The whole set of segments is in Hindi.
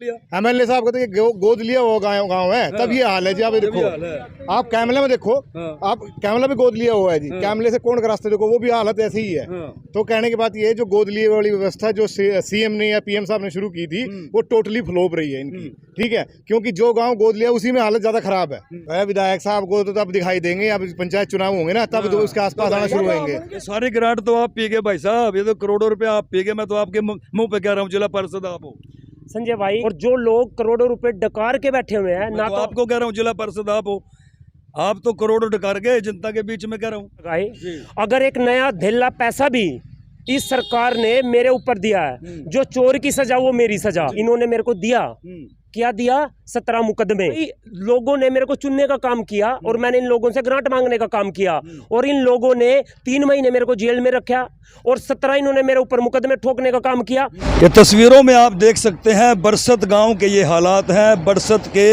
MLA साहब कहते हैं गोद लिया वो गाँव है, तब ये हाल है जी। आप देखो, आप कैमले में देखो, आप कैमला भी गोद लिया हुआ है जी। कैमले से कोण का रास्ते देखो, वो भी हालत ऐसी ही है। तो कहने की बात ये है, जो गोद लिए वाली व्यवस्था जो CM ने या PM साहब ने शुरू की थी, वो टोटली फ्लॉप रही है इनकी। ठीक है, क्योंकि जो गाँव गोद लिया उसी में हालत ज्यादा खराब है। विधायक साहब को तो तब दिखाई देंगे, अब पंचायत चुनाव होंगे ना, तब तो उसके आसपास आना शुरू होंगे। सारे ग्रांट तो आप पी गए भाई साहब, ये तो करोड़ों रुपए आप पी गए। मैं तो आपके मुंह पे कह रहा हूँ, जिला पार्षद आप हो संजय भाई, और जो लोग करोड़ों रुपए डकार के बैठे हुए हैं ना, तो आपको कह रहा हूँ जिला पार्षद आप हो, आप तो करोड़ों डकार गए जनता के बीच में, कह रहा हूँ। अगर एक नया धेला पैसा भी इस सरकार ने मेरे ऊपर दिया है, जो चोर की सजा वो मेरी सजा इन्होंने मेरे को दिया। क्या दिया? 17 मुकदमे। लोगों ने मेरे को चुनने का काम किया और मैंने इन लोगों से ग्रांट मांगने का काम किया, और इन लोगों ने 3 महीने मेरे को जेल में रखा और 17 इन्होंने मेरे ऊपर मुकदमे ठोकने का काम किया। ये तस्वीरों में आप देख सकते हैं बरसत गांव के ये हालात हैं। बरसत के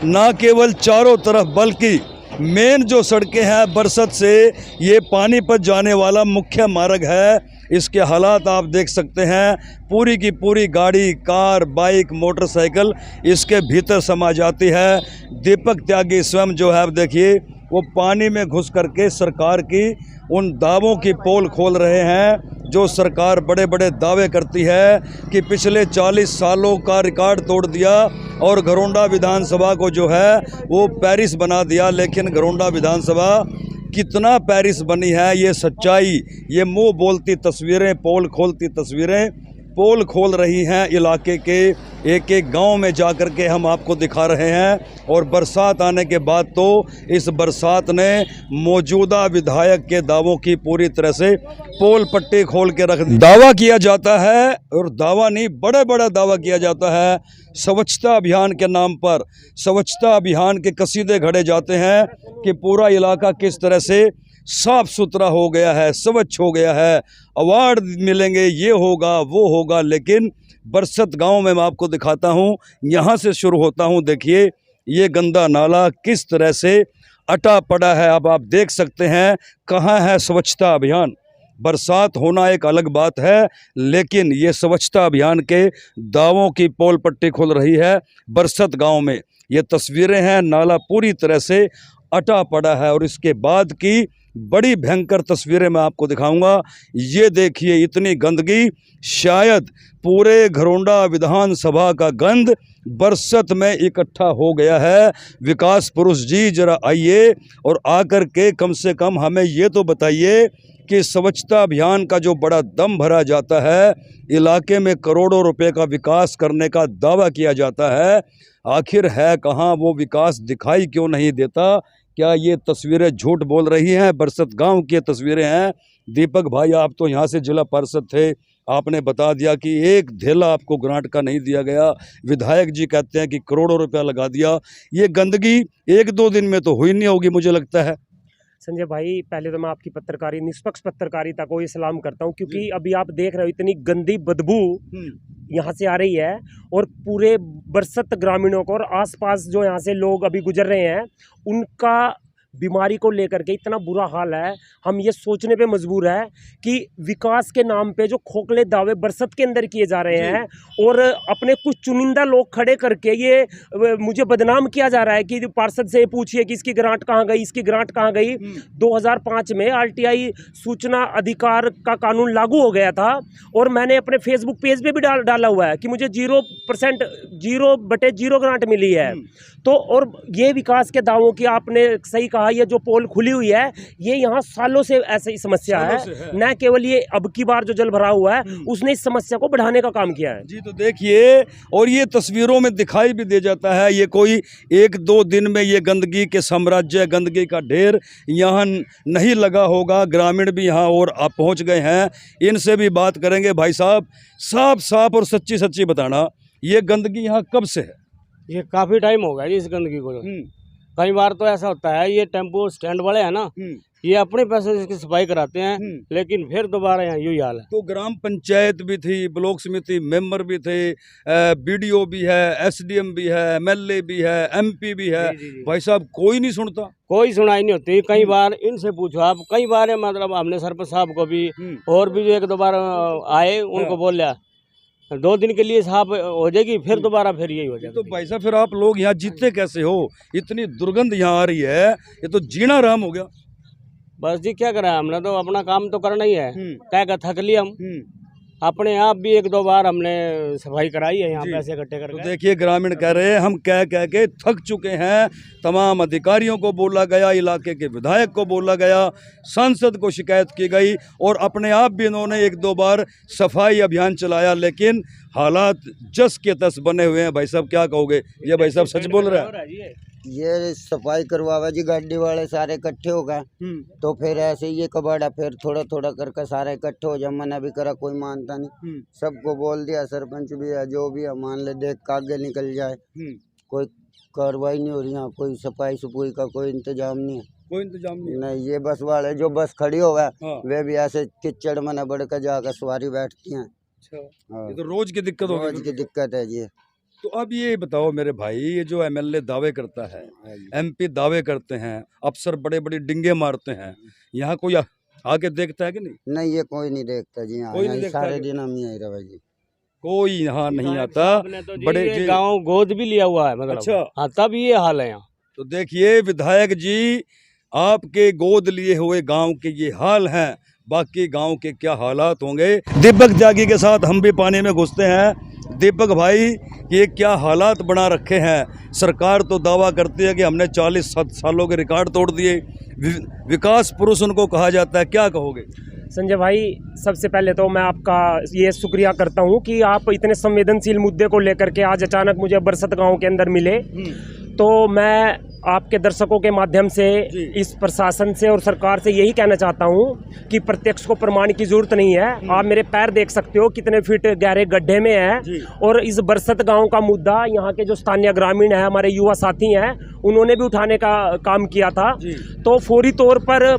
ना केवल चारों तरफ बल्कि मेन जो सड़कें हैं बरसत से ये पानीपत जाने वाला मुख्य मार्ग है, इसके हालात आप देख सकते हैं। पूरी की पूरी गाड़ी, कार, बाइक, मोटरसाइकिल इसके भीतर समा जाती है। दीपक त्यागी स्वयं जो है, आप देखिए, वो पानी में घुस करके सरकार की उन दावों की पोल खोल रहे हैं, जो सरकार बड़े बड़े दावे करती है कि पिछले 40 सालों का रिकॉर्ड तोड़ दिया और घरोंडा विधानसभा को जो है वो पेरिस बना दिया। लेकिन घरोंडा विधानसभा कितना पेरिस बनी है, ये सच्चाई, ये मुंह बोलती तस्वीरें, पोल खोलती तस्वीरें पोल खोल रही हैं इलाके के एक एक गांव में जाकर के हम आपको दिखा रहे हैं। और बरसात आने के बाद तो इस बरसात ने मौजूदा विधायक के दावों की पूरी तरह से पोल पट्टी खोल के रख दी। दावा किया जाता है, और दावा नहीं, बड़ा बड़ा दावा किया जाता है स्वच्छता अभियान के नाम पर। स्वच्छता अभियान के कसीदे घड़े जाते हैं कि पूरा इलाका किस तरह से साफ सुथरा हो गया है, स्वच्छ हो गया है, अवार्ड मिलेंगे, ये होगा वो होगा। लेकिन बरसत गांव में मैं आपको दिखाता हूं, यहां से शुरू होता हूं। देखिए ये गंदा नाला किस तरह से अटा पड़ा है। अब आप देख सकते हैं कहां है स्वच्छता अभियान। बरसात होना एक अलग बात है, लेकिन ये स्वच्छता अभियान के दावों की पोल पट्टी खुल रही है बरसत गांव में। ये तस्वीरें हैं, नाला पूरी तरह से अटा पड़ा है। और इसके बाद की बड़ी भयंकर तस्वीरें मैं आपको दिखाऊंगा। ये देखिए, इतनी गंदगी, शायद पूरे घरोंडा विधानसभा का गंद बरसत में इकट्ठा हो गया है। विकास पुरुष जी जरा आइए और आकर के कम से कम हमें ये तो बताइए कि स्वच्छता अभियान का जो बड़ा दम भरा जाता है, इलाके में करोड़ों रुपए का विकास करने का दावा किया जाता है, आखिर है कहाँ वो विकास? दिखाई क्यों नहीं देता? क्या ये तस्वीरें झूठ बोल रही हैं? बरसत गांव की तस्वीरें हैं। दीपक भाई, आप तो यहाँ से जिला पार्षद थे, आपने बता दिया कि एक धेला आपको ग्रांट का नहीं दिया गया। विधायक जी कहते हैं कि करोड़ों रुपया लगा दिया। ये गंदगी 1-2 दिन में तो हुई नहीं होगी, मुझे लगता है। संजय भाई, पहले तो मैं आपकी निष्पक्ष पत्रकारिता को ही सलाम करता हूं, क्योंकि अभी आप देख रहे हो इतनी गंदी बदबू यहाँ से आ रही है, और पूरे बरसत ग्रामीणों को और आसपास जो यहाँ से लोग अभी गुजर रहे हैं उनका बीमारी को लेकर के इतना बुरा हाल है। हम ये सोचने पे मजबूर है कि विकास के नाम पे जो खोखले दावे बरसत के अंदर किए जा रहे हैं, और अपने कुछ चुनिंदा लोग खड़े करके ये मुझे बदनाम किया जा रहा है कि पार्षद से पूछिए कि इसकी ग्रांट कहाँ गई, इसकी ग्रांट कहाँ गई। 2005 में RTI सूचना अधिकार का कानून लागू हो गया था, और मैंने अपने फेसबुक पेज पे भी डाला हुआ है कि मुझे 0% 0/0 ग्रांट मिली है। तो और ये विकास के दावों की आपने सही कहा, ये जो पोल खुली हुई है, ये यहाँ सालों से ऐसी समस्या है। न केवल ये अब की बार जो जल भरा हुआ है, उसने इस समस्या को बढ़ाने का काम किया है। जी, तो देखिए, और ये तस्वीरों में दिखाई भी दे जाता है, ये कोई 1-2 दिन में ये गंदगी के साम्राज्य, गंदगी का ढेर यहाँ नहीं लगा होगा। ग्रामीण भी यहाँ और आप पहुँच गए हैं, इनसे भी बात करेंगे। भाई साहब, साफ साफ और सच्ची सच्ची बताना, ये गंदगी यहाँ कब से है? ये काफी टाइम हो गया जी इस गंदगी को। कई बार तो ऐसा होता है, ये टेम्पो स्टैंड वाले हैं ना, ये अपने पैसे से इसकी सफाई कराते हैं, लेकिन फिर दोबारा यहाँ यही हाल है। तो ग्राम पंचायत भी थी, ब्लॉक समिति मेंबर भी थे, BDO भी है, SDM भी है, MLA भी है, MP भी है। भाई साहब, कोई नहीं सुनता, कोई सुनाई नहीं होती। कई बार इनसे पूछो आप, कई बार मतलब हमने सरपंच साहब को भी और भी 1-2 बार आए, उनको बोल लिया 2 दिन के लिए साफ हो जाएगी, फिर दोबारा फिर यही हो तो जाएगा। भाई साहब फिर आप लोग यहाँ जीते कैसे हो? इतनी दुर्गंध यहाँ आ रही है, ये तो जीना आराम हो गया। बस जी क्या करें, हमने तो अपना काम तो करना ही है, कह कर थक लिया हम। अपने आप भी 1-2 बार हमने सफाई कराई है यहाँ, पैसे इकट्ठे तो करके। देखिए ग्रामीण कह रहे हैं हम कह कह के थक चुके हैं। तमाम अधिकारियों को बोला गया, इलाके के विधायक को बोला गया, सांसद को शिकायत की गई और अपने आप भी इन्होंने 1-2 बार सफाई अभियान चलाया, लेकिन हालात जस के तस बने हुए हैं। भाई साहब क्या कहोगे? ये भाई साहब सच बोल रहे हैं? ये सफाई करवावा जी, गाड़ी वाले सारे इकट्ठे हो गए, तो फिर ऐसे ये कबाड़ा फिर थोड़ा थोड़ा करके सारे इकट्ठे हो जाए। मना भी करा, कोई मानता नहीं, सबको बोल दिया, सरपंच भी है, जो भी है, मान ले, देख के आगे निकल जाए। कोई कार्रवाई नहीं हो रही यहाँ, कोई सफाई सफाई का कोई इंतजाम नहीं है। कोई इंतजाम नहीं, ये बस वाले जो बस खड़ी हो गए, वे भी ऐसे किचड़ में न बढ़ कर जाकर सवारी बैठती हैं। ये तो रोज की दिक्कत होगी। रोज की दिक्कत है जी। तो अब ये बताओ मेरे भाई, ये जो एमएलए दावे करता है, एमपी दावे करते हैं, अफसर बड़े बड़े डिंगे मारते हैं, यहाँ कोई आके देखता है कि नहीं? नहीं, ये कोई नहीं देखता जी। कोई नहीं देखता सारे दिन हम यहीं रहे जी, कोई यहाँ नहीं आता। बड़े गांव गोद भी लिया हुआ है, मतलब। अच्छा। हाँ, तब ये हाल है यहाँ। तो देखिए विधायक जी, आपके गोद लिए हुए गांव के ये हाल हैं, बाकी गांव के क्या हालात होंगे। दीपक त्यागी के साथ हम भी पानी में घुसते हैं। दीपक भाई, ये क्या हालात बना रखे हैं? सरकार तो दावा करती है कि हमने 40 सालों के रिकॉर्ड तोड़ दिए, विकास पुरुष उनको कहा जाता है, क्या कहोगे? संजय भाई, सबसे पहले तो मैं आपका ये शुक्रिया करता हूँ कि आप इतने संवेदनशील मुद्दे को लेकर के आज अचानक मुझे बरसत गांव के अंदर मिले। तो मैं आपके दर्शकों के माध्यम से इस प्रशासन से और सरकार से यही कहना चाहता हूँ कि प्रत्यक्ष को प्रमाण की जरूरत नहीं है। आप मेरे पैर देख सकते हो कितने फीट गहरे गड्ढे में है। और इस बरसत गांव का मुद्दा यहाँ के जो स्थानीय ग्रामीण है, हमारे युवा साथी हैं, उन्होंने भी उठाने का काम किया था। तो फौरी तौर पर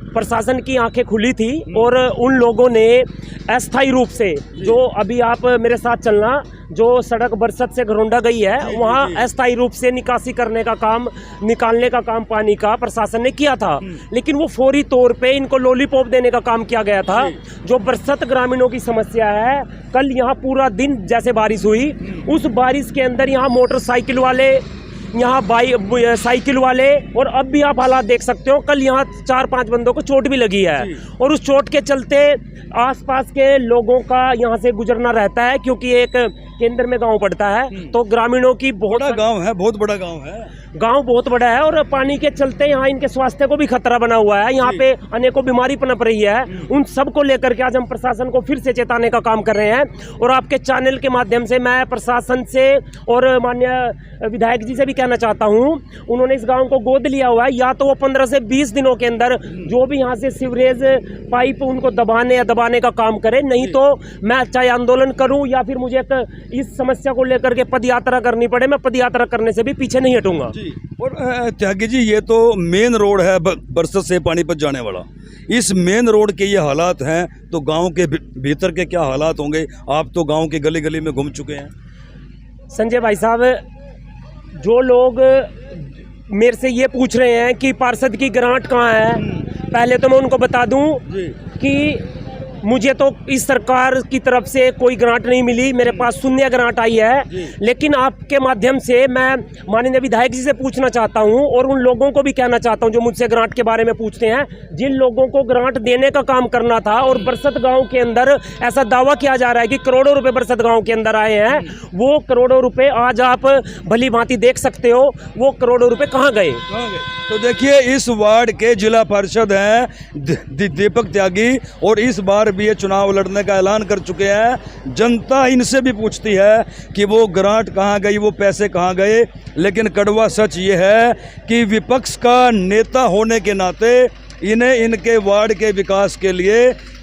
प्रशासन की आंखें खुली थी और उन लोगों ने अस्थायी रूप से, जो अभी आप मेरे साथ चलना, जो सड़क बरसत से घरोंडा गई है, वहाँ अस्थायी रूप से निकासी करने का काम, निकालने का काम पानी का प्रशासन ने किया था। लेकिन वो फौरी तौर पे इनको लॉलीपॉप देने का काम किया गया था। जो बरसत ग्रामीणों की समस्या है, कल यहाँ पूरा दिन जैसे बारिश हुई, उस बारिश के अंदर यहाँ मोटरसाइकिल वाले, यहाँ साइकिल वाले, और अब भी आप हालात देख सकते हो, कल यहाँ 4-5 बंदों को चोट भी लगी है। और उस चोट के चलते आसपास के लोगों का यहाँ से गुजरना रहता है, क्योंकि एक केंद्र में गांव पड़ता है। तो ग्रामीणों की बहुत बड़ा गांव है, बहुत बड़ा गांव है, गांव बहुत बड़ा है, और पानी के चलते यहाँ इनके स्वास्थ्य को भी खतरा बना हुआ है। यहाँ पे अनेकों बीमारी पनप रही है। उन सब को लेकर के आज हम प्रशासन को फिर से चेताने का काम कर रहे हैं। और आपके चैनल के माध्यम से मैं प्रशासन से और माननीय विधायक जी से भी कहना चाहता हूँ, उन्होंने इस गाँव को गोद लिया हुआ है, या तो वो 15 से 20 दिनों के अंदर जो भी यहाँ से सीवरेज पाइप उनको दबाने का काम करे, नहीं तो मैं चाहे आंदोलन करूँ या फिर मुझे इस समस्या को लेकर के पद यात्रा करनी पड़े, मैं पद यात्रा करने से भी पीछे नहीं हटूंगा। और त्यागी जी, ये तो मेन रोड है बरसत से पानीपत जाने वाला, इस मेन रोड के ये हालात हैं, तो गांव के भीतर के क्या हालात होंगे? आप तो गांव के गली गली में घूम चुके हैं। संजय भाई साहब, जो लोग मेरे से ये पूछ रहे हैं कि पार्षद की ग्रांट कहाँ है, पहले तो मैं उनको बता दूं कि मुझे तो इस सरकार की तरफ से कोई ग्रांट नहीं मिली, मेरे पास शून्य ग्रांट आई है। लेकिन आपके माध्यम से मैं माननीय विधायक जी से पूछना चाहता हूं, और उन लोगों को भी कहना चाहता हूं जो मुझसे ग्रांट के बारे में पूछते हैं, जिन लोगों को ग्रांट देने का काम करना था, और बरसत गांव के अंदर ऐसा दावा किया जा रहा है कि करोड़ों रुपए बरसत गांव के अंदर आए हैं, वो करोड़ों रुपए आज आप भली भांति देख सकते हो, वो करोड़ों रुपए कहाँ गए? तो देखिए, इस वार्ड के जिला पार्षद हैं दीपक त्यागी, और इस बार भी ये चुनाव लड़ने का ऐलान कर चुके हैं। जनता इनसे भी पूछती है कि वो ग्रांट कहाँ गई, वो पैसे कहाँ गए। लेकिन कड़वा सच ये है कि विपक्ष का नेता होने के नाते इन्हें इनके वार्ड के विकास के लिए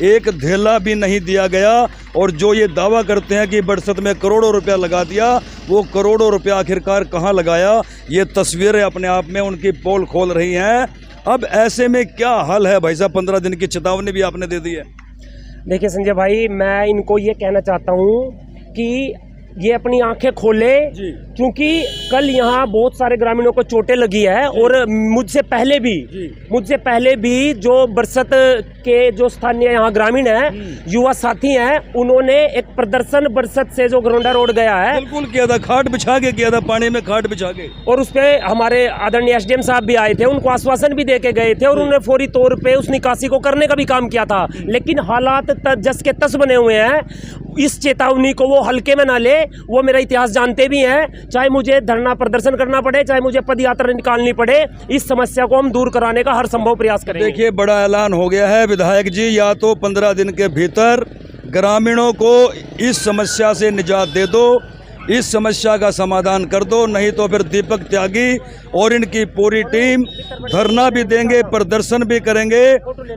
एक धेला भी नहीं दिया गया। और जो ये दावा करते हैं कि बरसत में करोड़ों रुपया लगा दिया, वो करोड़ों रुपया आखिरकार कहाँ लगाया, ये तस्वीरें अपने आप में उनकी पोल खोल रही हैं। अब ऐसे में क्या हल है भाई साहब? 15 दिन की चेतावनी भी आपने दे दी है। देखिए संजय भाई, मैं इनको ये कहना चाहता हूँ कि ये अपनी आंखें खोले, क्योंकि कल यहाँ बहुत सारे ग्रामीणों को चोटें लगी है और मुझसे पहले भी जो बरसत के जो स्थानीय यहाँ ग्रामीण हैं, युवा साथी हैं, उन्होंने एक प्रदर्शन बरसत से जो गरोंडा रोड गया है बिल्कुल किया था, खाट बिछा के किया था, पानी में खाट बिछा के, और उस पे हमारे आदरणीय एसडीएम साहब भी आए थे, उनको आश्वासन भी दे के गए थे और उन्होंने फौरी तौर पे उस निकासी को करने का भी काम किया था। लेकिन हालात जस के तस बने हुए हैं। इस चेतावनी को वो हल्के में ना ले, वो मेरा इतिहास जानते भी हैं। चाहे मुझे धरना प्रदर्शन करना पड़े, चाहे मुझे पद यात्रा निकालनी पड़े, इस समस्या को हम दूर कराने का हर संभव प्रयास करेंगे। देखिए बड़ा ऐलान हो गया है विधायक जी, या तो 15 दिन के भीतर ग्रामीणों को इस समस्या से निजात दे दो, इस समस्या का समाधान कर दो, नहीं तो फिर दीपक त्यागी और इनकी पूरी टीम धरना भी देंगे, प्रदर्शन भी करेंगे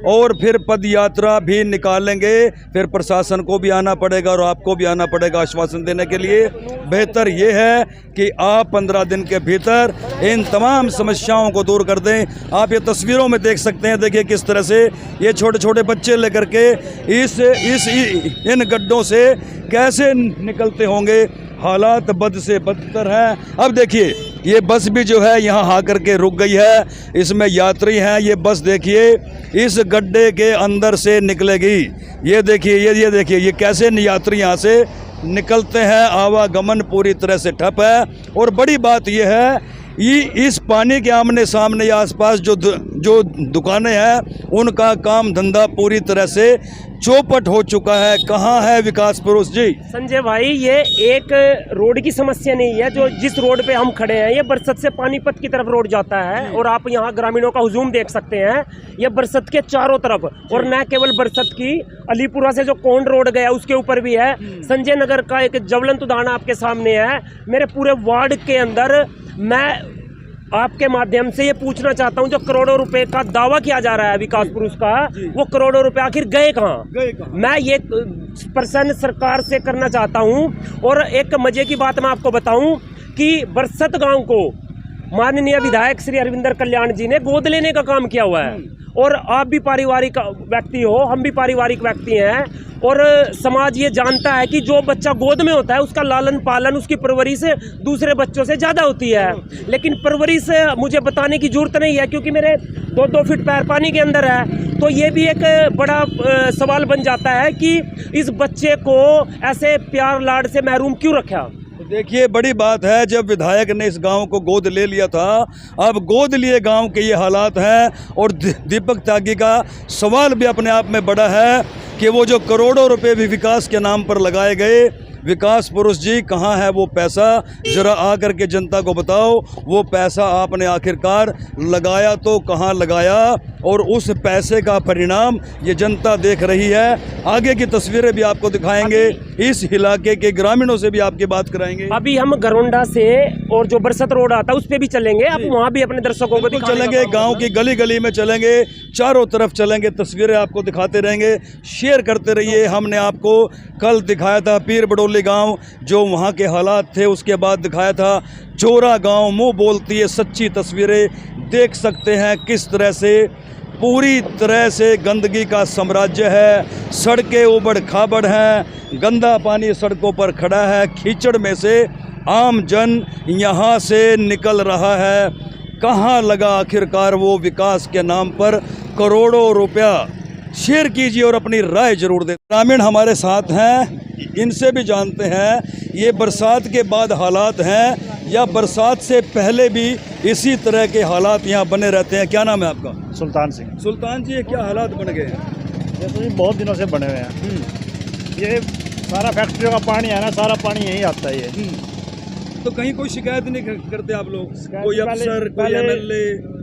और फिर पद यात्रा भी निकालेंगे। फिर प्रशासन को भी आना पड़ेगा और आपको भी आना पड़ेगा आश्वासन देने के लिए। बेहतर ये है कि आप 15 दिन के भीतर इन तमाम समस्याओं को दूर कर दें। आप ये तस्वीरों में देख सकते हैं, देखिए किस तरह से ये छोटे छोटे बच्चे लेकर के इन गड्ढों से कैसे निकलते होंगे। हालात बद से बदतर हैं। अब देखिए ये बस भी जो है यहाँ आकर के रुक गई है, इसमें यात्री हैं। ये बस देखिए इस गड्ढे के अंदर से निकलेगी। ये देखिए ये देखिए ये कैसे यात्री यहाँ से निकलते हैं। आवागमन पूरी तरह से ठप है। और बड़ी बात यह है ये इस पानी के आमने सामने आसपास जो दुकानें हैं उनका काम धंधा पूरी तरह से चौपट हो चुका है। कहाँ है विकास पुरुष जी? संजय भाई, ये एक रोड की समस्या नहीं है। जो जिस रोड पे हम खड़े हैं, ये बरसत से पानीपत की तरफ रोड जाता है और आप यहाँ ग्रामीणों का हुजूम देख सकते हैं। ये बरसत के चारों तरफ, और न केवल बरसत की, अलीपुरा से जो कोंड रोड गया उसके ऊपर भी है। संजय नगर का एक ज्वलंत उदाहरण आपके सामने है। मेरे पूरे वार्ड के अंदर मैं आपके माध्यम से ये पूछना चाहता हूँ, जो करोड़ों रुपए का दावा किया जा रहा है विकास पुरुष का, वो करोड़ों रुपए आखिर गए कहाँ? मैं ये प्रश्न सरकार से करना चाहता हूँ। और एक मजे की बात मैं आपको बताऊं कि बरसत गांव को माननीय विधायक श्री हरविंदर कल्याण जी ने गोद लेने का काम किया हुआ है। और आप भी पारिवारिक व्यक्ति हो, हम भी पारिवारिक व्यक्ति हैं, और समाज ये जानता है कि जो बच्चा गोद में होता है उसका लालन पालन, उसकी परवरिश दूसरे बच्चों से ज़्यादा होती है। लेकिन परवरिश मुझे बताने की जरूरत नहीं है, क्योंकि मेरे 2-2 फीट पैर पानी के अंदर है। तो ये भी एक बड़ा सवाल बन जाता है कि इस बच्चे को ऐसे प्यार लाड से महरूम क्यों रखा। देखिए बड़ी बात है, जब विधायक ने इस गांव को गोद ले लिया था, अब गोद लिए गांव के ये हालात हैं। और दीपक त्यागी का सवाल भी अपने आप में बड़ा है कि वो जो करोड़ों रुपए भी विकास के नाम पर लगाए गए, विकास पुरुष जी कहाँ है वो पैसा? जरा आकर के जनता को बताओ, वो पैसा आपने आखिरकार लगाया तो कहाँ लगाया, और उस पैसे का परिणाम ये जनता देख रही है। आगे की तस्वीरें भी आपको दिखाएंगे, इस इलाके के ग्रामीणों से भी आपकी बात कराएंगे। अभी हम गरोंडा से और जो बरसत रोड आता है उस पे भी चलेंगे, अब वहाँ भी अपने दर्शकों को चलेंगे, गाँव की गली गली में चलेंगे, चारों तरफ चलेंगे, तस्वीरें आपको दिखाते रहेंगे। शेयर करते रहिए। हमने आपको कल दिखाया था पीर बडोली गांव, जो वहां के हालात थे, उसके बाद दिखाया था चोरा गांव। मुंह बोलती है सच्ची तस्वीरें। देख सकते हैं किस तरह से पूरी तरह से गंदगी का साम्राज्य है। सड़कें उबड़ खाबड़ हैं, गंदा पानी सड़कों पर खड़ा है, कीचड़ में से आम जन यहाँ से निकल रहा है। कहाँ लगा आखिरकार वो विकास के नाम पर करोड़ों रुपया? शेयर कीजिए और अपनी राय जरूर दें। ग्रामीण हमारे साथ हैं, इनसे भी जानते हैं ये बरसात के बाद हालात हैं या बरसात से पहले भी इसी तरह के हालात यहाँ बने रहते हैं। क्या नाम है आपका? सुल्तान सिंह। सुल्तान जी, ये क्या हालात बन गए हैं? ये तो बहुत दिनों से बने हुए हैं। ये सारा फैक्ट्रियों का पानी है ना, सारा पानी यही आता है। ये तो कहीं कोई शिकायत नहीं करते आप लोग? कोई अफसर, कोई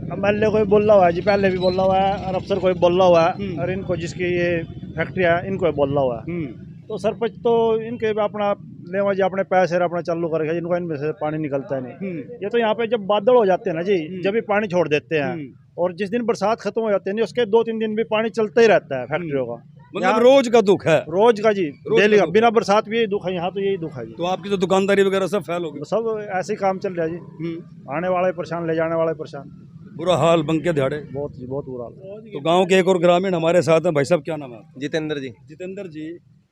एमएलए कोई बोल रहा हुआ है जी, पहले भी बोल रहा हुआ है, और अफसर कोई बोल रहा हुआ है, और इनको जिसकी ये फैक्ट्री है इनको बोल रहा हुआ है। तो सरपंच तो इनके अपना लेवा जी अपने पैसे अपना चालू कर रखे, इनको इनमें से पानी निकलता है नहीं। ये तो यहाँ पे जब बादल हो जाते हैं ना जी, जब भी पानी छोड़ देते हैं, और जिस दिन बरसात खत्म हो जाती है उसके 2-3 दिन भी पानी चलता ही रहता है फैक्ट्रियों का। मतलब रोज का दुख है? रोज का जी, डेली का, बिना बरसात भी यही दुख है यहाँ, तो यही दुख है जी। तो आपकी तो दुकानदारी वगैरह सब फेल हो गई? सब ऐसे ही काम चल रहा है जी। आने वाले परेशान, ले जाने वाले परेशान। बुरा हाल बन के दिहाड़े। बहुत जी, बहुत बुरा हाल। तो गांव के एक और ग्रामीण हमारे साथ हैं। भाई साहब क्या नाम है? जितेंद्र जी। जितेंद्र जी,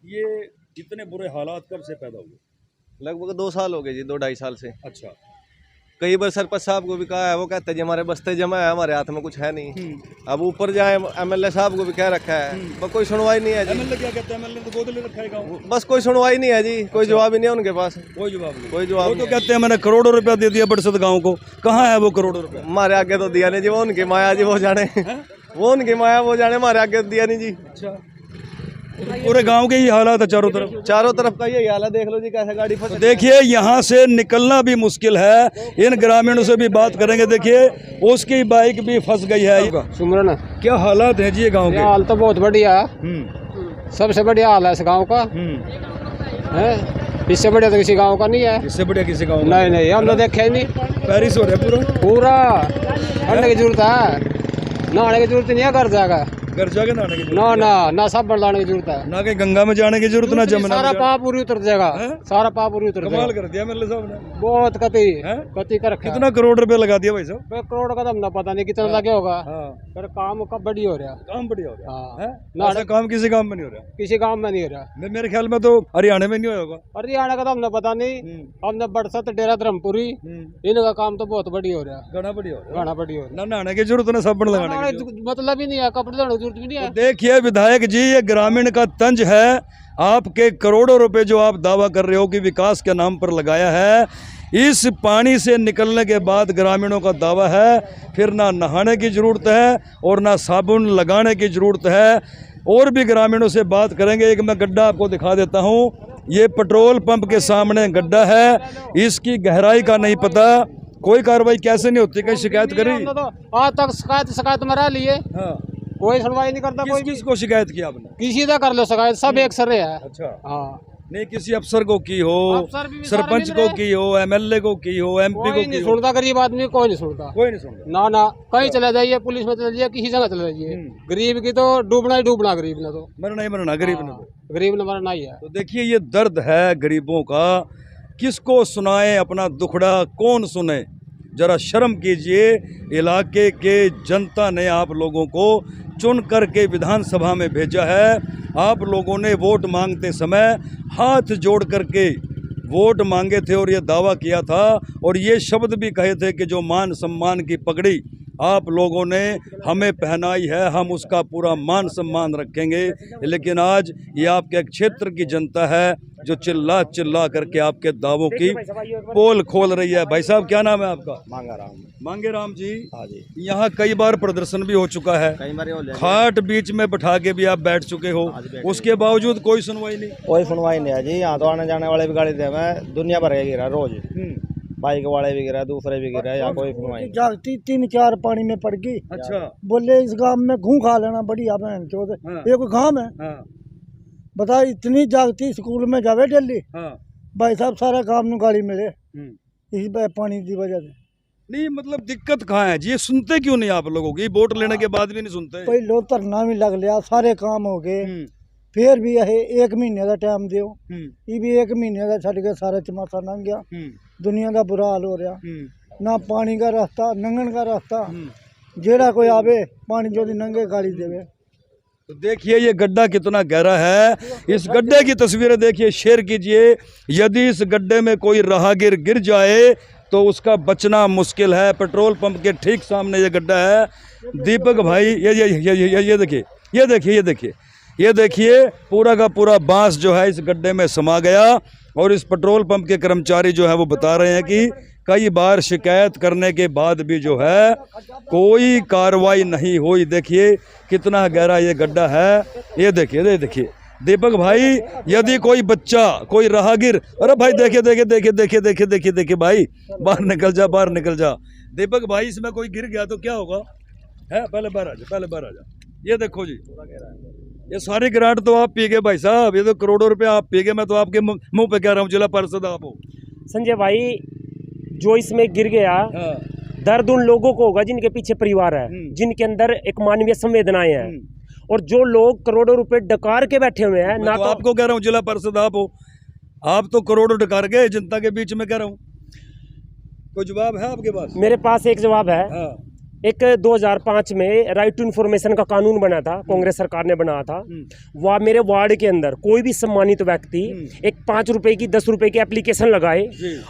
ये इतने बुरे हालात कब से पैदा हुए? लगभग 2 साल हो गए जी, 2-2.5 साल से। अच्छा। कई बार सरपंच साहब को भी कहा है, वो कहते हैं जी हमारे बस्ते जमा है, हमारे हाथ में कुछ है नहीं। अब ऊपर जाए MLA साहब को भी कह रखा है, पर कोई सुनवाई नहीं है जी। एमएलए क्या कहते हैं? एमएलए तो गोद ले रखा है गाँव। बस कोई सुनवाई नहीं है जी, कोई जवाब ही नहीं है उनके पास, कोई जवाब नहीं। कोई जवाब वो तो नहीं है। कहते हैं मैंने करोड़ों रुपया दे दिया बरसत गांव को। कहाँ है वो करोड़ों रुपया? हमारे आगे तो दिया नहीं जी, वो उनकी माया जी, वो जाने वो उनकी माया वो जाने, हमारे आगे तो दिया नहीं जी। अच्छा। पूरे गांव के ही हालात है चारों तरफ। चारों तरफ का यही हाल है, देख लो जी कैसे गाड़ी फंस। तो देखिए यहाँ से निकलना भी मुश्किल है। इन ग्रामीणों से भी बात करेंगे। देखिए उसकी बाइक भी फंस गई है। सुमरन, क्या हालात है जी ये गांव के? हाल तो बहुत बढ़िया, सबसे बढ़िया हाल है इस गांव का है। इससे बढ़िया तो किसी गांव का नहीं है। इससे बढ़िया किसी गांव नहीं नहीं, हमने देखा ही नहीं। पेरिस हो रहा है पूरा। पूरा ठंडे की जरूरत है, नहाने की जरूरत नहीं है। घर जाएगा घर जाके नहाने की ना ना ना, सब बदलाने की जरूरत है। ना कहीं गंगा में जाने की जरूरत, ना जमुना में सारा जाने- पाप पूरी उतर जाएगा, हैं? सारा पाप पूरी उतर कमाल जाएगा। कर दिया एमएलए साहब ने। बहुत कति हैं? कति कर रखा है। कितना करोड़ रुपए लगा दिया भाई साहब? 1 करोड़ का तो हमने पता नहीं कितना लगे होगा, हाँ। पर काम कब बढ़िया हो रहा। काम बढ़िया हो रहा हाँ। है। ना- ऐसा काम किसी काम में नहीं हो रहा। किसी काम में नहीं हो रहा। मेरे ख्याल में तो हरियाणा में नहीं हुआ होगा। हरियाणा का तो हमने पता नहीं। हमने बरसत डेरा धर्मपुरी, इनका काम तो बहुत बढ़िया हो रहा है, गाना बढ़िया हो रहा गाना बढ़िया हो रहा है। ना नहाने की जरूरत, ना साबुन लगाने की है। जरूरत। मतलब ही नहीं है, कपड़े धोने की जरूरत भी नहीं है। तो देखिए विधायक जी, ये ग्रामीण का तंज है। आपके करोड़ों रुपए जो आप दावा कर रहे हो कि विकास के नाम पर लगाया है, इस पानी से निकलने के बाद ग्रामीणों का दावा है फिर ना नहाने की जरूरत है और ना साबुन लगाने की जरूरत है। और भी ग्रामीणों से बात करेंगे। एक मैं गड्ढा आपको दिखा देता हूँ। ये पेट्रोल पंप के सामने गड्ढा है, इसकी गहराई का नहीं पता। कोई कार्रवाई कैसे नहीं होती? कहीं शिकायत करी? हमने तो आज तक शिकायत में रह लिए, हाँ। कोई सुनवाई नहीं करता। कोई किस को शिकायत की आपने? किसी का कर लो शिकायत, सब एक सर है। अच्छा। हाँ, नहीं किसी अफसर को की हो, अफसर भी सरपंच सारे को मिल की हो, MLA को की हो, MP कोई को की नहीं हो, सुनता। गरीब आदमी कोई नहीं सुनता। कोई नहीं सुनता। ना ना, कहीं चले जाइए, पुलिस में चले जाइए, किसी जगह चले जाइए, गरीब की तो डूबना ही डूबना। गरीब ने तो मरना ही मरना, गरीब ने तो। गरीब ने मरना ही है। तो देखिए ये दर्द है गरीबों का। किसको सुनाए अपना दुखड़ा, कौन सुने? जरा शर्म कीजिए। इलाके के जनता ने आप लोगों को चुन करके विधानसभा में भेजा है। आप लोगों ने वोट मांगते समय हाथ जोड़ करके वोट मांगे थे और ये दावा किया था और ये शब्द भी कहे थे कि जो मान सम्मान की पगड़ी आप लोगों ने हमें पहनाई है, हम उसका पूरा मान सम्मान रखेंगे। लेकिन आज ये आपके क्षेत्र की जनता है जो चिल्ला चिल्ला करके आपके दावों की पोल खोल रही है। भाई साहब क्या नाम है आपका? मांगे राम जी। हाँ जी, यहाँ कई बार प्रदर्शन भी हो चुका है, कई बार हो गया। खाट बीच में बैठा के भी आप बैठ चुके हो, उसके बावजूद कोई सुनवाई नहीं। कोई सुनवाई नहीं है जी। यहाँ तो आने जाने वाले भी गाड़ी दे में दुनिया भर के गिरा, रोज बाइक वाले भी गिरा, दूसरे भी गिरा, यहाँ कोई सुनवाई नहीं। जागती 3-4 पानी में पड़ गई। अच्छा। बोले इस गांव में घू खा लेना बढ़िया बहन चोद। हाँ। ये कोई गांव है? हाँ। बता, इतनी जागती स्कूल में जावे डेली। हाँ। भाई साहब सारा काम नु गाड़ी मिले इस पानी की वजह से। नहीं मतलब दिक्कत कहाँ है जी? ये सुनते क्यों नहीं आप लोगों की? वोट लेने के बाद भी नहीं सुनते। पहले धरना भी लग लिया, सारे काम हो गए, फिर भी यह 1 महीने का टाइम दियो। ये भी 1 महीने का छड़ के सारा चमासा लंघ गया। दुनिया का बुरा हाल हो रहा, ना पानी का रास्ता, नंगन का रास्ता। जेड़ा कोई आवे पानी जो नंगे गाड़ी देवे। तो देखिए ये गड्ढा कितना गहरा है। इस गड्ढे की तस्वीरें देखिए, शेयर कीजिए। यदि इस गड्ढे में कोई राहगीर गिर जाए तो उसका बचना मुश्किल है। पेट्रोल पंप के ठीक सामने ये गड्ढा है। दीपक भाई ये देखिए, ये देखिए, ये देखिए, ये देखिए पूरा का पूरा बांस जो है इस गड्ढे में समा गया। और इस पेट्रोल पंप के कर्मचारी जो है वो बता रहे हैं कि कई बार शिकायत करने के बाद भी जो है कोई कार्रवाई नहीं हुई। देखिए कितना गहरा ये गड्ढा है। ये देखिए, ये देखिए दीपक भाई, यदि कोई बच्चा, कोई राहगीर, अरे भाई देखिए देखिए देखिए देखिए देखिए देखिए देखिए भाई, बाहर निकल जा, बाहर निकल जा। दीपक भाई इसमें कोई गिर गया तो क्या होगा? है पहले बाहर आ जा, पहले बाहर आ जा। ये देखो जी, ये सारी गिराट तो आप पी गए भाई साहब। ये तो करोड़ों रुपए आप पी गए। मैं तो आपके मुंह पे कह रहा हूँ, जिला पार्षद आप हो। संजय भाई, जो इसमें गिर गया, हाँ। दर्द उन लोगों को होगा जिनके पीछे परिवार है, जिनके अंदर एक मानवीय संवेदनाएं हैं। और जो लोग करोड़ों रुपए डकार के बैठे हुए हैं, ना तो आपको कह रहा हूँ, जिला पार्षद आप हो, आप तो करोड़ों डकार गए जनता के बीच में, कह रहा हूँ। कोई जवाब है आपके पास? मेरे पास एक जवाब है। हाँ। एक 2005 में राइट टू इन्फॉर्मेशन का कानून बना था, कांग्रेस सरकार ने बनाया था। वह मेरे वार्ड के अंदर कोई भी सम्मानित व्यक्ति एक 5 रुपए की 10 रुपए की एप्लीकेशन लगाए,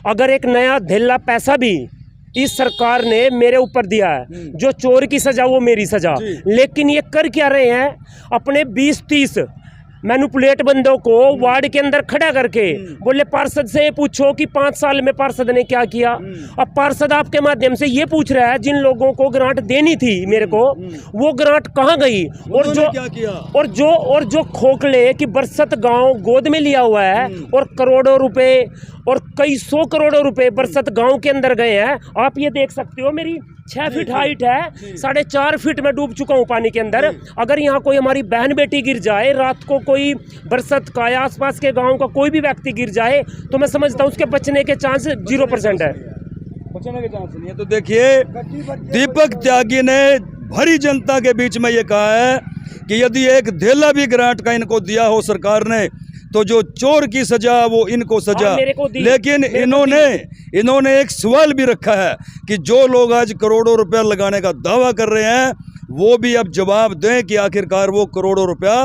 अगर एक नया धेला पैसा भी इस सरकार ने मेरे ऊपर दिया है, जो चोर की सजा वो मेरी सजा, लेकिन ये कर क्या रहे हैं, अपने 20-30 मैनिपुलेट बंदों को वार्ड के अंदर खड़ा करके बोले पार्षद से पूछो कि 5 साल में पार्षद ने क्या किया। अब पार्षद आपके माध्यम से ये पूछ रहा है, जिन लोगों को ग्रांट देनी थी मेरे को, वो ग्रांट कहाँ गई, और जो क्या किया? और जो खोखले कि बरसत गांव गोद में लिया हुआ है और करोड़ों रुपए और कई 100 करोड़ों रुपए बरसत गांव के अंदर गए हैं। आप ये देख सकते हो, मेरी 6 फीट हाइट है, 4.5 फीट में डूब चुका हूँ पानी के अंदर। अगर यहाँ कोई हमारी बहन बेटी गिर जाए, रात को कोई बरसत का या आसपास के गांव का कोई भी व्यक्ति गिर जाए, तो मैं समझता हूँ उसके बचने के चांस 0% है। बचने के चांस नहीं है। तो देखिए, दीपक त्यागी ने भरी जनता के बीच में ये कहा है कि यदि एक धेला भी ग्रांट का इनको दिया हो सरकार ने, तो जो चोर की सजा वो इनको सजा। लेकिन इन्होंने एक सवाल भी रखा है कि जो लोग आज करोड़ों रुपया लगाने का दावा कर रहे हैं, वो भी अब जवाब दें कि आखिरकार वो करोड़ों रुपया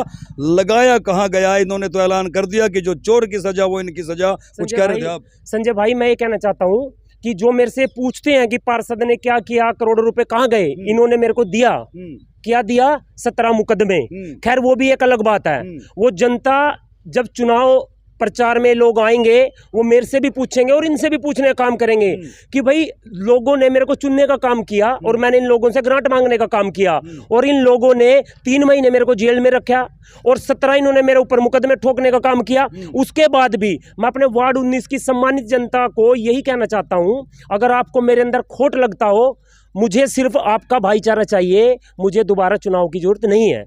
लगाया कहाँ गया। इन्होंने तो ऐलान कर दिया कि जो चोर की सजा वो इनकी सजा। कुछ कह रहे थे आप? संजय भाई, मैं ये कहना चाहता हूँ कि जो मेरे से पूछते हैं कि पार्षद ने क्या किया, करोड़ों रुपए कहाँ गए, इन्होंने मेरे को दिया, क्या दिया, 17 मुकदमे। खैर वो भी एक अलग बात है। वो जनता जब चुनाव प्रचार में लोग आएंगे, वो मेरे से भी पूछेंगे और इनसे भी पूछने का काम करेंगे कि भाई लोगों ने मेरे को चुनने का काम किया और मैंने इन लोगों से ग्रांट मांगने का काम किया, और इन लोगों ने 3 महीने मेरे को जेल में रखा और 17 इन्होंने मेरे ऊपर मुकदमे ठोकने का काम किया। उसके बाद भी मैं अपने वार्ड 19 की सम्मानित जनता को यही कहना चाहता हूँ, अगर आपको मेरे अंदर खोट लगता हो, मुझे सिर्फ आपका भाईचारा चाहिए, मुझे दोबारा चुनाव की जरूरत नहीं है।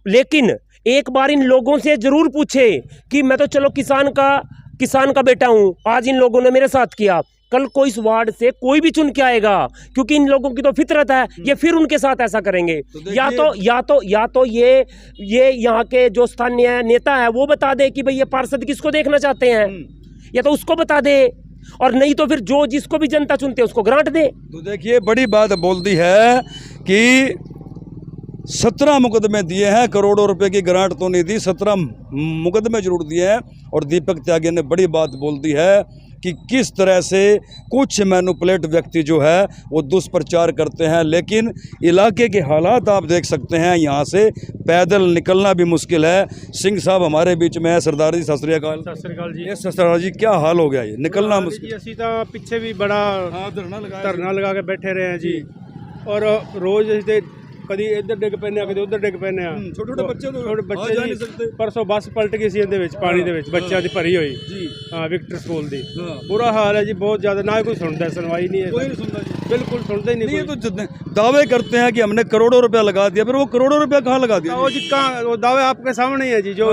लेकिन एक बार इन लोगों से जरूर पूछे कि मैं तो चलो किसान का बेटा हूं, आज इन लोगों ने मेरे साथ किया, कल कोई इस वार्ड से कोई भी चुन के आएगा, क्योंकि इन लोगों की तो फितरत है, ये फिर उनके साथ ऐसा करेंगे। तो या तो ये यहाँ के जो स्थानीय नेता है वो बता दे कि भाई ये पार्षद किसको देखना चाहते हैं, या तो उसको बता दे, और नहीं तो फिर जो जिसको भी जनता चुनते है उसको ग्रांट दे। तो देखिए, बड़ी बात बोल दी है कि 17 मुकदमे दिए हैं, करोड़ों रुपए की ग्रांट तो नहीं दी, 17 मुकदमे जरूर दिए हैं। और दीपक त्यागी ने बड़ी बात बोल दी है कि किस तरह से कुछ मैनिपुलेट व्यक्ति जो है वो दुष्प्रचार करते हैं। लेकिन इलाके के हालात आप देख सकते हैं, यहाँ से पैदल निकलना भी मुश्किल है। सिंह साहब हमारे बीच में है। सरदार जी, सत श्री अकाल। सत श्री अकाल जी। ये सरदार जी, क्या हाल हो गया, ये निकलना मुश्किल? ਅਸੀਂ ਤਾਂ ਪਿੱਛੇ ਵੀ ਬੜਾ ਧਰਨਾ ਲਗਾ ਕੇ ਬੈਠੇ ਰਹੇ ਹਾਂ ਜੀ, ਔਰ ਰੋਜ਼ ਅਸੀਂ ਤੇ ਕਦੀ ਇੱਧਰ ਡਿੱਗ ਪੈਂਦੇ ਆ, ਕਦੀ ਉੱਧਰ ਡਿੱਗ ਪੈਂਦੇ ਆ। ਛੋਟੇ ਬੱਚੇ ਜੀ, ਪਰਸੋਂ ਬੱਸ ਪਲਟ ਗਈ ਸੀ ਇਹਦੇ ਵਿੱਚ, ਪਾਣੀ ਦੇ ਵਿੱਚ, ਬੱਚਿਆਂ ਦੀ ਭਰੀ ਹੋਈ ਜੀ। हाँ, विक्टर स्कूल दी बुरा हाल है जी, बहुत ज़्यादा, ना कोई सुनता है, सुनवाई नहीं है, कोई नहीं सुनता जी, बिल्कुल सुनते ही नहीं। ये तो दावे करते हैं कि हमने करोड़ों रुपया लगा दिया, फिर वो करोड़ों रुपया कहाँ लगा दिया? वो जी कहाँ, वो दावे आपके सामने ही है जी, जो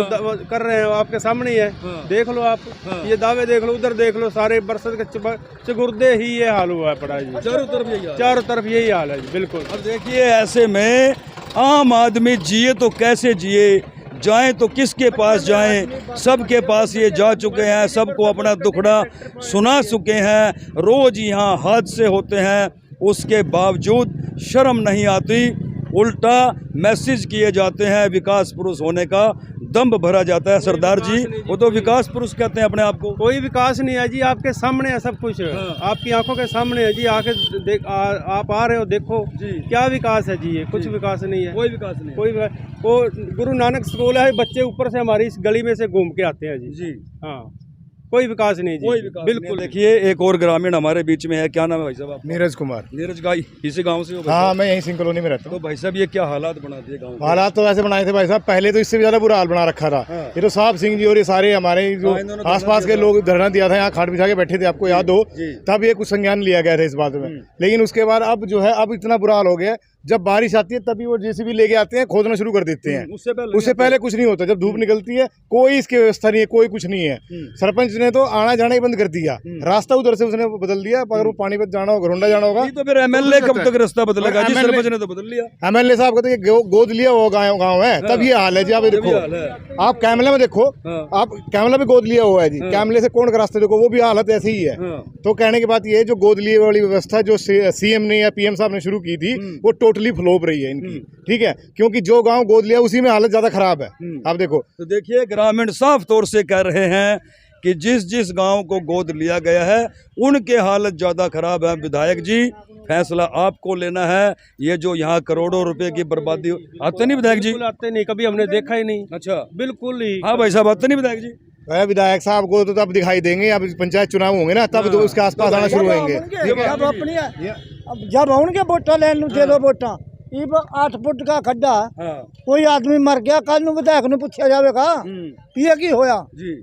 कर रहे हैं वो आपके सामने ही है। देख लो आप, ये दावे देख लो, उधर देख लो, सारे बरसत के चगुर्दे ही ये हाल हुआ है पड़ा जी, चारों तरफ यही हाल है जी, बिल्कुल। अब देखिए, ऐसे में आम आदमी जिए तो कैसे जिए, जाएं तो किसके पास जाएं? सबके पास ये जा चुके हैं, सबको अपना दुखड़ा सुना चुके हैं, रोज यहाँ हादसे होते हैं, उसके बावजूद शर्म नहीं आती, उल्टा मैसेज किए जाते हैं, विकास पुरुष होने का दम्भ भरा जाता है। सरदार जी, वो तो विकास पुरुष कहते हैं अपने आप को। कोई विकास नहीं है जी, आपके सामने है सब कुछ, आपकी आंखों के सामने है जी, आके आप आ रहे हो, देखो जी, क्या विकास है जी, ये कुछ विकास नहीं है, कोई विकास नहीं, कोई वो गुरु नानक स्कूल है, बच्चे ऊपर से हमारी इस गली में से घूम के आते हैं जी। हाँ, कोई विकास नहीं जी, बिल्कुल। देखिए, एक और ग्रामीण हमारे बीच में है, क्या नाम है भाई साहब? नीरज कुमार। नीरज भाई, इसी गांव से हो? हाँ, मैं यहीं सिंह कॉलोनी में रहता हूँ। तो भाई साहब, ये क्या हालात बना दिए गांव? हालात तो ऐसे बनाए थे भाई साहब, पहले तो इससे भी ज्यादा बुरा हाल बना रखा था। ये तो साहब सिंह जी और ये सारे हमारे जो आसपास के लोग धरना दिया था, यहाँ खाट बिछा के बैठे थे, आपको याद हो, तब ये कुछ संज्ञान लिया गया था इस बात में। लेकिन उसके बाद अब जो है, अब इतना बुरा हाल हो गया, जब बारिश आती है तभी वो जेसीबी लेके आते हैं, खोदना शुरू कर देते हैं। उससे पहले कुछ नहीं होता, जब धूप निकलती है कोई इसकी व्यवस्था नहीं है, कोई कुछ नहीं है। सरपंच ने तो आना जाना ही बंद कर दिया, रास्ता उधर से उसने बदल दिया, अगर वो पानीपत जाना होगा, घरोंडा जाना होगा तो फिर एमएलए कब तक रास्ता बदलेगा जी? सरपंच ने तो बदल लिया। एमएलए साहब का तो ये गोद लिया वो गाँव है, तब ये हाल है जी। आप देखो, आप कैमले में देखो, आप कैमला भी गोद लिया हुआ है जी, कैमले से कोण का रास्ता देखो, वो भी हालत ऐसी ही है। तो कहने की बात ये है, जो गोद लिए वाली व्यवस्था जो सीएम ने या पीएम साहब ने शुरू की थी, वो टोटली फ्लॉप रही है इनकी, ठीक है, क्योंकि जो गांव गोद लिया उसी में हालत ज्यादा खराब है। आप देखो, तो देखिए, ग्रामीण साफ तौर से कह रहे हैं कि जिस जिस गांव को गोद लिया गया है उनके हालत ज़्यादा खराब है। विधायक जी, फैसला आपको लेना है। ये जो यहाँ करोड़ों रुपए की बर्बादी, आते नहीं विधायक जी? आते नहीं, कभी हमने देखा ही नहीं। अच्छा, बिल्कुल ही। हाँ भाई साहब, आते नहीं विधायक जी? विधायक साहब को तो तब दिखाई देंगे, अब पंचायत चुनाव होंगे ना, तब तो उसके आसपास आना शुरू होंगे। जब उनके वोटा लेने दे दो वोटा, 8 फुट का खड्डा, कोई आदमी मर गया, कल विधायक ने पूछा जाएगा ये की होया जी।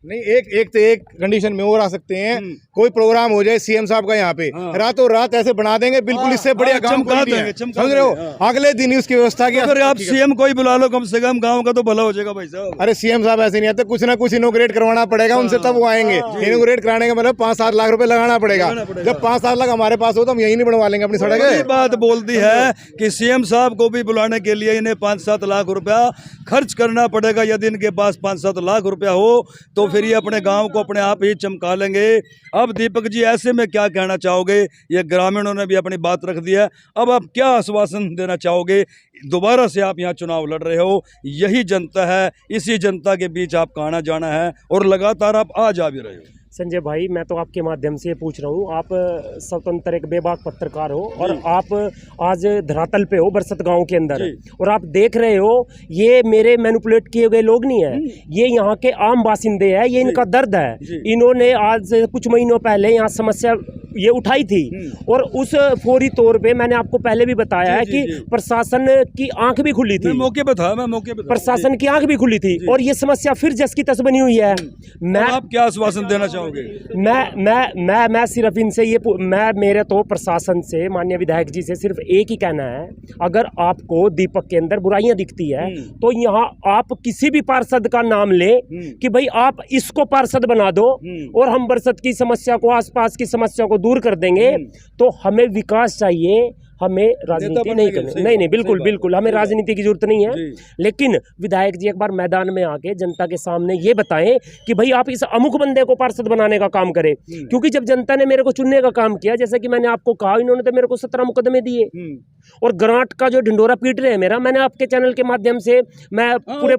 नहीं, एक कंडीशन में और आ सकते हैं, कोई प्रोग्राम हो जाए सीएम साहब का यहाँ पे, रातों रात ऐसे बना देंगे, बिल्कुल इससे बढ़िया काम चमका देंगे, देंगे, समझ रहे हो? अगले दिन ही उसकी व्यवस्था की। अगर आप सीएम को ही बुला लो, कम से कम गांव का तो भला हो जाएगा भाई साहब। अरे सीएम साहब ऐसे नहीं आते, कुछ ना कुछ इनोग्रेट करवाना पड़ेगा उनसे, तब वो आएंगे। इनोग्रेट कराने का मतलब 5-7 लाख रुपए लगाना पड़ेगा। जब 5-7 लाख हमारे पास हो तो हम यही नहीं बनवा लेंगे अपनी सड़क। ये बात बोलती है कि सीएम साहब को भी बुलाने के लिए इन्हें 5-7 लाख रुपया खर्च करना पड़ेगा। यदि इनके पास 5-7 लाख रुपया हो तो फिर ये अपने गांव को अपने आप ही चमका लेंगे। अब दीपक जी, ऐसे में क्या कहना चाहोगे? ये ग्रामीणों ने भी अपनी बात रख दी है, अब आप क्या आश्वासन देना चाहोगे? दोबारा से आप यहाँ चुनाव लड़ रहे हो, यही जनता है, इसी जनता के बीच आपका आना जाना है और लगातार आप आ जा भी रहे हो। संजय भाई, मैं तो आपके माध्यम से पूछ रहा हूँ, आप स्वतंत्र एक बेबाक पत्रकार हो और आप आज धरातल पे हो बरसत गांव के अंदर, और आप देख रहे हो ये मेरे मैनिपुलेट किए गए लोग नहीं है, ये यहाँ के आम बासिंदे हैं, ये इनका दर्द है। इन्होंने आज कुछ महीनों पहले यहाँ समस्या ये उठाई थी और उस फौरी तौर पे मैंने आपको पहले भी बताया है कि प्रशासन की आंख भी खुली थी, मौके पे था, मैं मौके पे था, प्रशासन की आंख भी खुली थी और ये समस्या फिर जस की तस बनी हुई है। आप क्या आश्वासन देना चाहोगे? मैं सिर्फ इनसे ये मेरे तो प्रशासन से, माननीय विधायक जी से सिर्फ एक ही कहना है, अगर आपको दीपक के अंदर बुराइयां दिखती है तो यहाँ आप किसी भी पार्षद का नाम ले कि भाई आप इसको पार्षद बना दो और हम बरसत की समस्या को, आसपास की समस्या को दूर कर देंगे। तो हमें विकास चाहिए, हमें राजनीति नहीं करनी। नहीं, बिल्कुल हमें राजनीति की जरूरत नहीं है, लेकिन विधायक जी एक बार मैदान में आके जनता के सामने ये बताएं कि भाई आप इस अमुक बंदे को पार्षद बनाने का काम करें। क्योंकि जब जनता ने मेरे को चुनने का काम किया, जैसे कि मैंने आपको कहा, इन्होंने तो मेरे को 17 मुकदमे दिए और ग्रांट का जो ढिंडोरा पीट रहे हैं मेरा, मैंने आपके चैनल के माध्यम से मैं पूरे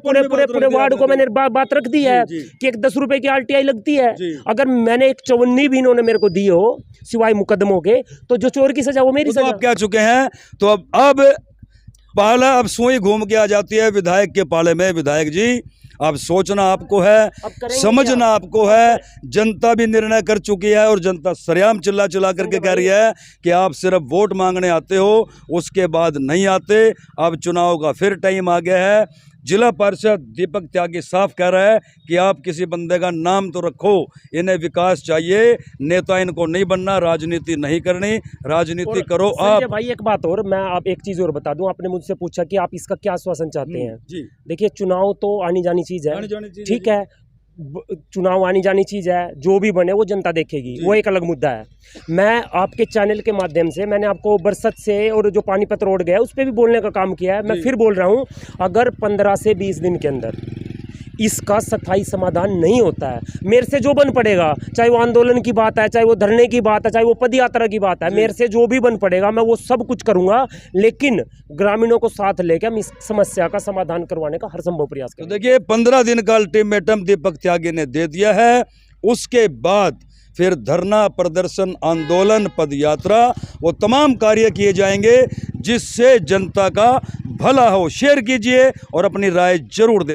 वार्ड को मैंने बात रख दी है कि एक 10 रुपए की RTI लगती है। अगर मैंने एक 54 भी इन्होंने मेरे को दी हो सिवाय मुकदमों के, तो जो चोर की सजा वो मेरी सजा। आप क्या चुके हैं, तो अब पाला, अब सुई घूम के आ जाती है विधायक के पाले में। विधायक जी, अब सोचना आपको है, समझना आपको है। जनता भी निर्णय कर चुकी है और जनता सरेआम चिल्ला चिल्ला करके कह रही है कि आप सिर्फ वोट मांगने आते हो, उसके बाद नहीं आते। अब चुनाव का फिर टाइम आ गया है। जिला पार्षद दीपक त्यागी साफ कह रहा है कि आप किसी बंदे का नाम तो रखो, इन्हें विकास चाहिए, नेता इनको नहीं बनना, राजनीति नहीं करनी, राजनीति करो आप। भाई एक बात और, मैं आप एक चीज और बता दूं, आपने मुझसे पूछा कि आप इसका क्या आश्वासन चाहते हैं। देखिए, चुनाव तो आनी जानी चीज है, ठीक है, चुनाव आनी जानी चीज़ है, जो भी बने वो जनता देखेगी, वो एक अलग मुद्दा है। मैं आपके चैनल के माध्यम से मैंने आपको बरसत से और जो पानीपत रोड गया उस पर भी बोलने का काम किया है। मैं फिर बोल रहा हूँ, अगर 15 से 20 दिन के अंदर इसका स्थायी समाधान नहीं होता है, मेरे से जो बन पड़ेगा, चाहे वो आंदोलन की बात है, चाहे वो धरने की बात है, चाहे वो पद यात्रा की बात है, मेरे से जो भी बन पड़ेगा मैं वो सब कुछ करूंगा, लेकिन ग्रामीणों को साथ लेकर हम इस समस्या का समाधान करवाने का हर संभव प्रयास करेंगे। तो देखिए, 15 दिन का अल्टीमेटम दीपक त्यागी ने दे दिया है। उसके बाद फिर धरना, प्रदर्शन, आंदोलन, पदयात्रा, वो तमाम कार्य किए जाएंगे जिससे जनता का भला हो। शेयर कीजिए और अपनी राय जरूर दें।